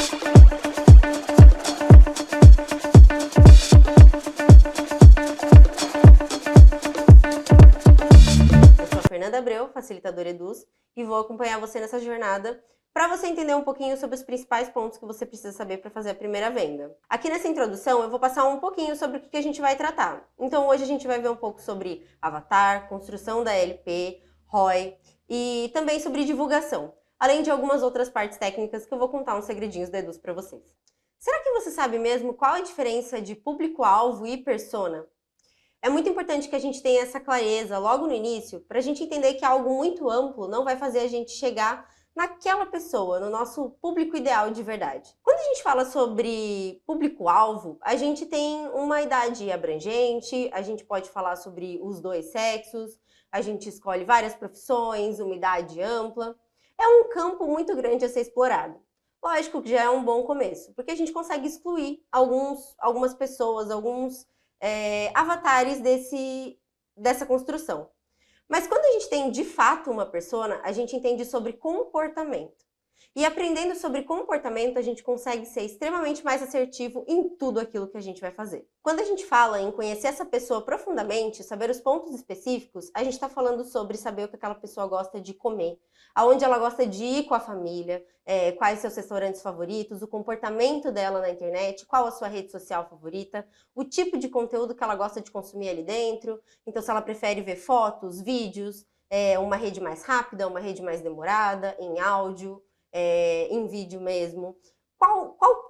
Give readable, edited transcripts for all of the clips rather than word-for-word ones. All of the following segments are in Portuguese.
Eu sou a Fernanda Abreu, facilitadora Eduz, e vou acompanhar você nessa jornada para você entender um pouquinho sobre os principais pontos que você precisa saber para fazer a primeira venda. Aqui nessa introdução eu vou passar um pouquinho sobre o que a gente vai tratar. Então hoje a gente vai ver um pouco sobre avatar, construção da LP, ROI e também sobre divulgação, além de algumas outras partes técnicas que eu vou contar uns segredinhos da Eduz para vocês. Será que você sabe mesmo qual a diferença de público-alvo e persona? É muito importante que a gente tenha essa clareza logo no início, para a gente entender que algo muito amplo não vai fazer a gente chegar naquela pessoa, no nosso público ideal de verdade. Quando a gente fala sobre público-alvo, a gente tem uma idade abrangente, a gente pode falar sobre os dois sexos, a gente escolhe várias profissões, uma idade ampla. É um campo muito grande a ser explorado. Lógico que já é um bom começo, porque a gente consegue excluir algumas pessoas, alguns avatares dessa construção. Mas quando a gente tem de fato uma persona, a gente entende sobre comportamento. E aprendendo sobre comportamento, a gente consegue ser extremamente mais assertivo em tudo aquilo que a gente vai fazer. Quando a gente fala em conhecer essa pessoa profundamente, saber os pontos específicos, a gente está falando sobre saber o que aquela pessoa gosta de comer, aonde ela gosta de ir com a família, quais seus restaurantes favoritos, o comportamento dela na internet, qual a sua rede social favorita, o tipo de conteúdo que ela gosta de consumir ali dentro. Então, se ela prefere ver fotos, vídeos, uma rede mais rápida, uma rede mais demorada, em áudio, em vídeo mesmo.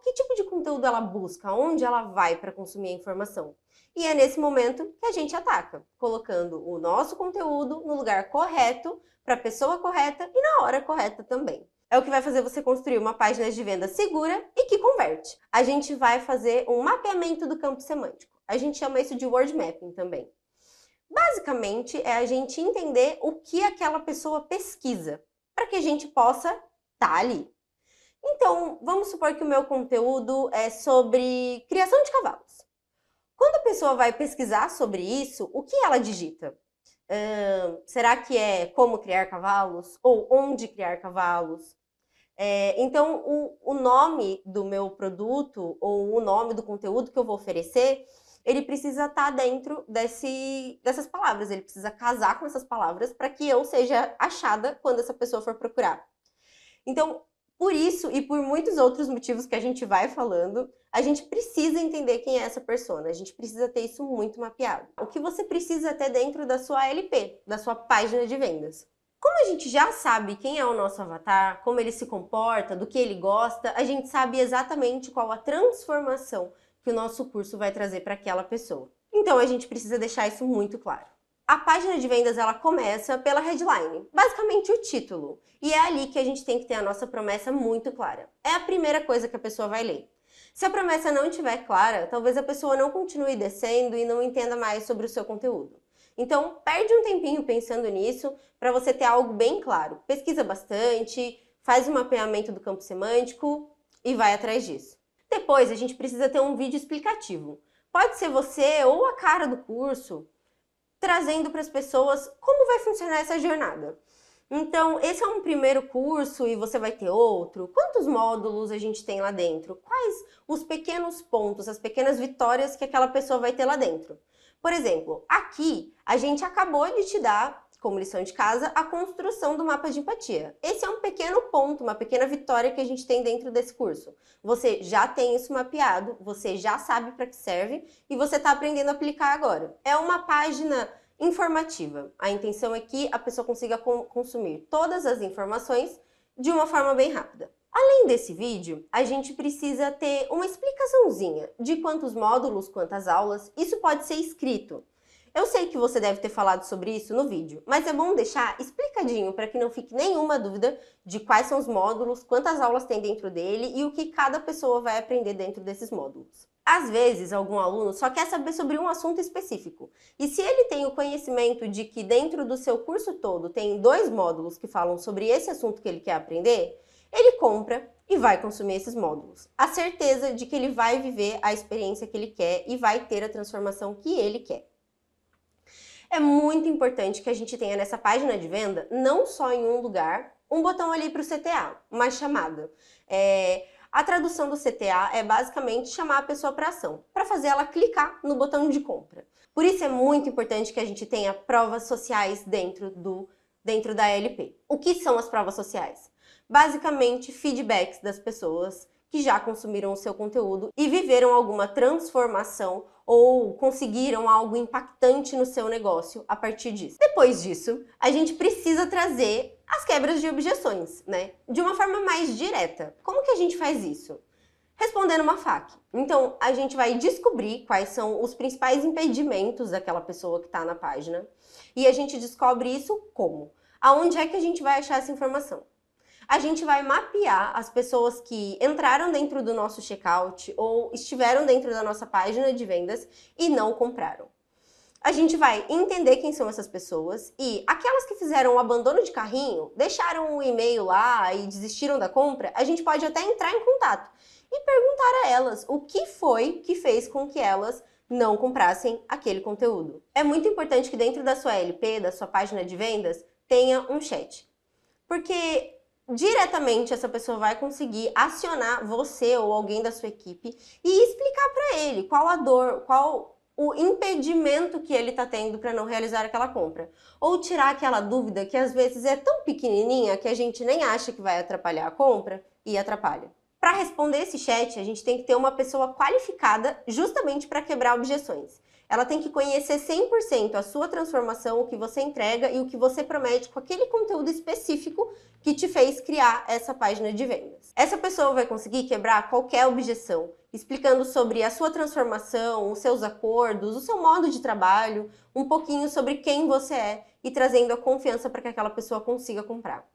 Que tipo de conteúdo ela busca? Onde ela vai para consumir a informação? E é nesse momento que a gente ataca, colocando o nosso conteúdo no lugar correto, para a pessoa correta e na hora correta também. É o que vai fazer você construir uma página de venda segura e que converte. A gente vai fazer um mapeamento do campo semântico. A gente chama isso de word mapping também. Basicamente, é a gente entender o que aquela pessoa pesquisa, para que a gente possa estar ali. Então, vamos supor que o meu conteúdo é sobre criação de cavalos. Quando a pessoa vai pesquisar sobre isso, o que ela digita? Será que é como criar cavalos? Ou onde criar cavalos? Então, o nome do meu produto ou o nome do conteúdo que eu vou oferecer, ele precisa estar dentro dessas palavras, ele precisa casar com essas palavras para que eu seja achada quando essa pessoa for procurar. Então, por isso e por muitos outros motivos que a gente vai falando, a gente precisa entender quem é essa persona, a gente precisa ter isso muito mapeado. O que você precisa ter dentro da sua LP, da sua página de vendas. Como a gente já sabe quem é o nosso avatar, como ele se comporta, do que ele gosta, a gente sabe exatamente qual a transformação que o nosso curso vai trazer para aquela pessoa. Então a gente precisa deixar isso muito claro. A página de vendas ela começa pela headline, basicamente o título. E é ali que a gente tem que ter a nossa promessa muito clara. É a primeira coisa que a pessoa vai ler. Se a promessa não estiver clara, talvez a pessoa não continue descendo e não entenda mais sobre o seu conteúdo. Então, perde um tempinho pensando nisso para você ter algo bem claro. Pesquisa bastante, faz um mapeamento do campo semântico e vai atrás disso. Depois, a gente precisa ter um vídeo explicativo. Pode ser você ou a cara do curso, trazendo para as pessoas como vai funcionar essa jornada. Então, esse é um primeiro curso e você vai ter outro. Quantos módulos a gente tem lá dentro? Quais os pequenos pontos, as pequenas vitórias que aquela pessoa vai ter lá dentro? Por exemplo, aqui a gente acabou de te dar, como lição de casa, a construção do mapa de empatia. Esse é um pequeno ponto, uma pequena vitória que a gente tem dentro desse curso. Você já tem isso mapeado, você já sabe para que serve e você está aprendendo a aplicar agora. É uma página informativa. A intenção é que a pessoa consiga consumir todas as informações de uma forma bem rápida. Além desse vídeo, a gente precisa ter uma explicaçãozinha de quantos módulos, quantas aulas, isso pode ser escrito. Eu sei que você deve ter falado sobre isso no vídeo, mas é bom deixar explicadinho para que não fique nenhuma dúvida de quais são os módulos, quantas aulas tem dentro dele e o que cada pessoa vai aprender dentro desses módulos. Às vezes, algum aluno só quer saber sobre um assunto específico. E se ele tem o conhecimento de que dentro do seu curso todo tem 2 módulos que falam sobre esse assunto que ele quer aprender, ele compra e vai consumir esses módulos. A certeza de que ele vai viver a experiência que ele quer e vai ter a transformação que ele quer. É muito importante que a gente tenha nessa página de venda, não só em um lugar, um botão ali para o CTA, uma chamada. A tradução do CTA é basicamente chamar a pessoa para ação, para fazer ela clicar no botão de compra. Por isso é muito importante que a gente tenha provas sociais dentro da LP. O que são as provas sociais? Basicamente, feedbacks das pessoas que já consumiram o seu conteúdo e viveram alguma transformação ou conseguiram algo impactante no seu negócio a partir disso. Depois disso, a gente precisa trazer as quebras de objeções, né? De uma forma mais direta. Como que a gente faz isso? Respondendo uma FAQ. Então, a gente vai descobrir quais são os principais impedimentos daquela pessoa que está na página e a gente descobre isso como? Aonde é que a gente vai achar essa informação? A gente vai mapear as pessoas que entraram dentro do nosso checkout ou estiveram dentro da nossa página de vendas e não compraram. A gente vai entender quem são essas pessoas e aquelas que fizeram o abandono de carrinho, deixaram o e-mail lá e desistiram da compra, a gente pode até entrar em contato e perguntar a elas o que foi que fez com que elas não comprassem aquele conteúdo. É muito importante que dentro da sua LP, da sua página de vendas, tenha um chat. Porque diretamente essa pessoa vai conseguir acionar você ou alguém da sua equipe e explicar para ele qual a dor, qual o impedimento que ele está tendo para não realizar aquela compra. Ou tirar aquela dúvida que às vezes é tão pequenininha que a gente nem acha que vai atrapalhar a compra e atrapalha. Para responder esse chat, a gente tem que ter uma pessoa qualificada justamente para quebrar objeções. Ela tem que conhecer 100% a sua transformação, o que você entrega e o que você promete com aquele conteúdo específico que te fez criar essa página de vendas. Essa pessoa vai conseguir quebrar qualquer objeção, explicando sobre a sua transformação, os seus acordos, o seu modo de trabalho, um pouquinho sobre quem você é e trazendo a confiança para que aquela pessoa consiga comprar.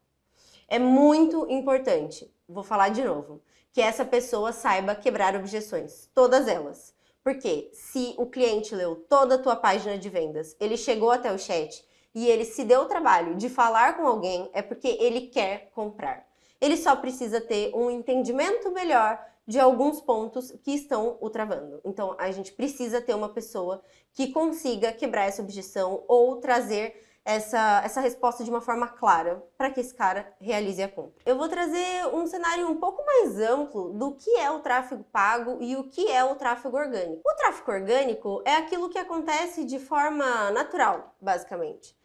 É muito importante, vou falar de novo, que essa pessoa saiba quebrar objeções, todas elas. Porque se o cliente leu toda a tua página de vendas, ele chegou até o chat e ele se deu o trabalho de falar com alguém, é porque ele quer comprar. Ele só precisa ter um entendimento melhor de alguns pontos que estão o travando. Então, a gente precisa ter uma pessoa que consiga quebrar essa objeção ou trazer essa resposta de uma forma clara para que esse cara realize a compra. Eu vou trazer um cenário um pouco mais amplo do que é o tráfego pago e o que é o tráfego orgânico. O tráfego orgânico é aquilo que acontece de forma natural, basicamente.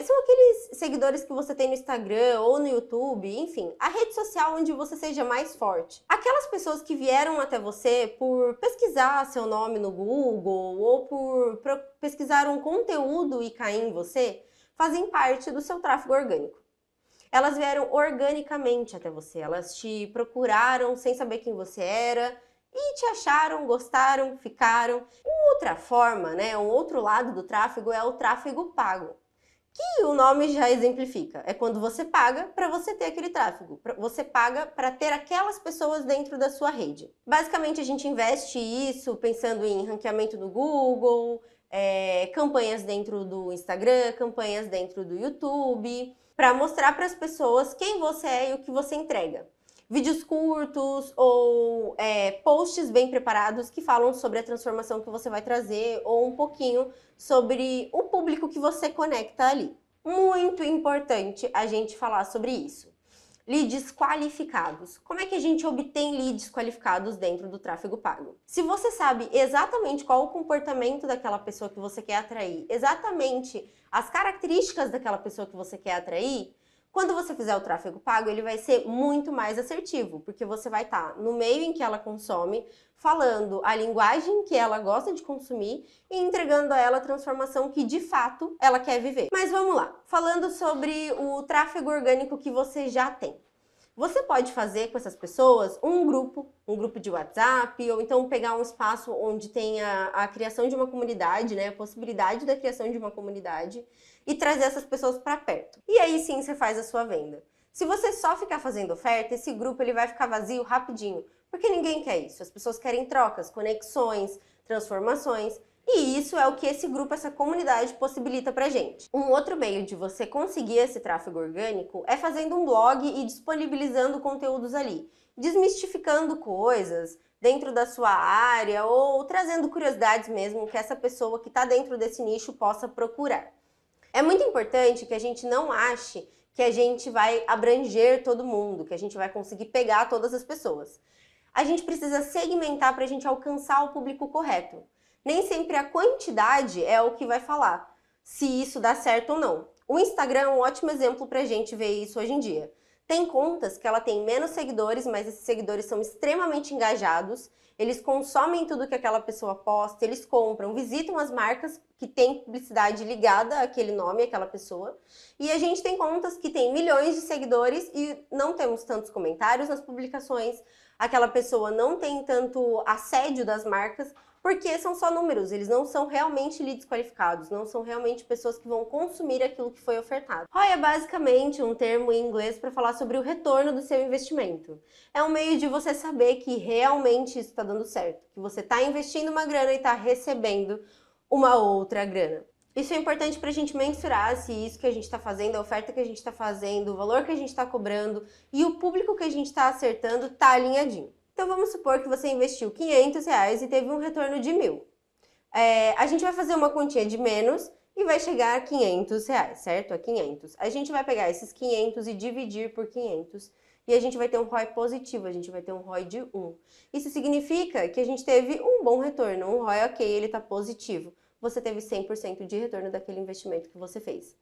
São aqueles seguidores que você tem no Instagram ou no YouTube, enfim, a rede social onde você seja mais forte. Aquelas pessoas que vieram até você por pesquisar seu nome no Google ou por pesquisar um conteúdo e cair em você, fazem parte do seu tráfego orgânico. Elas vieram organicamente até você, elas te procuraram sem saber quem você era e te acharam, gostaram, ficaram. Uma outra forma, né, um outro lado do tráfego é o tráfego pago. Que o nome já exemplifica. É quando você paga para você ter aquele tráfego. Você paga para ter aquelas pessoas dentro da sua rede. Basicamente, a gente investe isso pensando em ranqueamento no Google, campanhas dentro do Instagram, campanhas dentro do YouTube, para mostrar para as pessoas quem você é e o que você entrega. Vídeos curtos ou posts bem preparados que falam sobre a transformação que você vai trazer ou um pouquinho sobre o público que você conecta ali. Muito importante a gente falar sobre isso. Leads qualificados. Como é que a gente obtém leads qualificados dentro do tráfego pago? Se você sabe exatamente qual o comportamento daquela pessoa que você quer atrair, exatamente as características daquela pessoa que você quer atrair, quando você fizer o tráfego pago, ele vai ser muito mais assertivo, porque você vai estar no meio em que ela consome, falando a linguagem que ela gosta de consumir e entregando a ela a transformação que de fato ela quer viver. Mas vamos lá, falando sobre o tráfego orgânico que você já tem. Você pode fazer com essas pessoas um grupo de WhatsApp, ou então pegar um espaço onde tenha a criação de uma comunidade, né, a possibilidade da criação de uma comunidade, e trazer essas pessoas para perto. E aí sim você faz a sua venda. Se você só ficar fazendo oferta, esse grupo ele vai ficar vazio rapidinho, porque ninguém quer isso. As pessoas querem trocas, conexões, transformações, e isso é o que esse grupo, essa comunidade possibilita pra gente. Um outro meio de você conseguir esse tráfego orgânico é fazendo um blog e disponibilizando conteúdos ali, desmistificando coisas dentro da sua área ou trazendo curiosidades mesmo que essa pessoa que está dentro desse nicho possa procurar. É muito importante que a gente não ache que a gente vai abranger todo mundo, que a gente vai conseguir pegar todas as pessoas. a gente precisa segmentar para a gente alcançar o público correto. Nem sempre a quantidade é o que vai falar se isso dá certo ou não. O Instagram é um ótimo exemplo para a gente ver isso hoje em dia. Tem contas que ela tem menos seguidores, mas esses seguidores são extremamente engajados, eles consomem tudo que aquela pessoa posta, eles compram, visitam as marcas que têm publicidade ligada àquele nome, àquela pessoa. E a gente tem contas que têm milhões de seguidores e não temos tantos comentários nas publicações, aquela pessoa não tem tanto assédio das marcas, porque são só números, eles não são realmente leads qualificados, não são realmente pessoas que vão consumir aquilo que foi ofertado. ROI é basicamente um termo em inglês para falar sobre o retorno do seu investimento. É um meio de você saber que realmente isso está dando certo, que você está investindo uma grana e está recebendo uma outra grana. Isso é importante para a gente mensurar se isso que a gente está fazendo, a oferta que a gente está fazendo, o valor que a gente está cobrando e o público que a gente está acertando está alinhadinho. Então vamos supor que você investiu R$500 e teve um retorno de 1.000. A gente vai fazer uma quantia de menos e vai chegar a R$500, certo? A 500. A gente vai pegar esses 500 e dividir por 500 e a gente vai ter um ROI positivo, a gente vai ter um ROI de 1. Isso significa que a gente teve um bom retorno, um ROI ok, ele está positivo. Você teve 100% de retorno daquele investimento que você fez.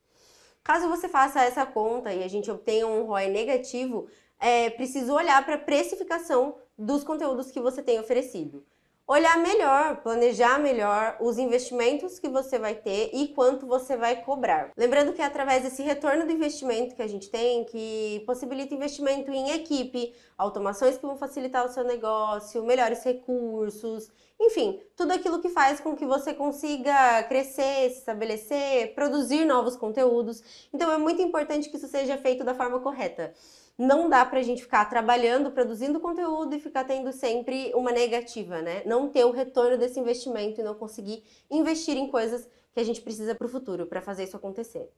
Caso você faça essa conta e a gente obtenha um ROI negativo, é preciso olhar para a precificação dos conteúdos que você tem oferecido. Olhar melhor, planejar melhor os investimentos que você vai ter e quanto você vai cobrar. Lembrando que é através desse retorno do investimento que a gente tem, que possibilita investimento em equipe, automações que vão facilitar o seu negócio, melhores recursos, enfim, tudo aquilo que faz com que você consiga crescer, se estabelecer, produzir novos conteúdos. Então é muito importante que isso seja feito da forma correta. Não dá pra gente ficar trabalhando, produzindo conteúdo e ficar tendo sempre uma negativa, né? Não ter o retorno desse investimento e não conseguir investir em coisas que a gente precisa pro futuro, para fazer isso acontecer.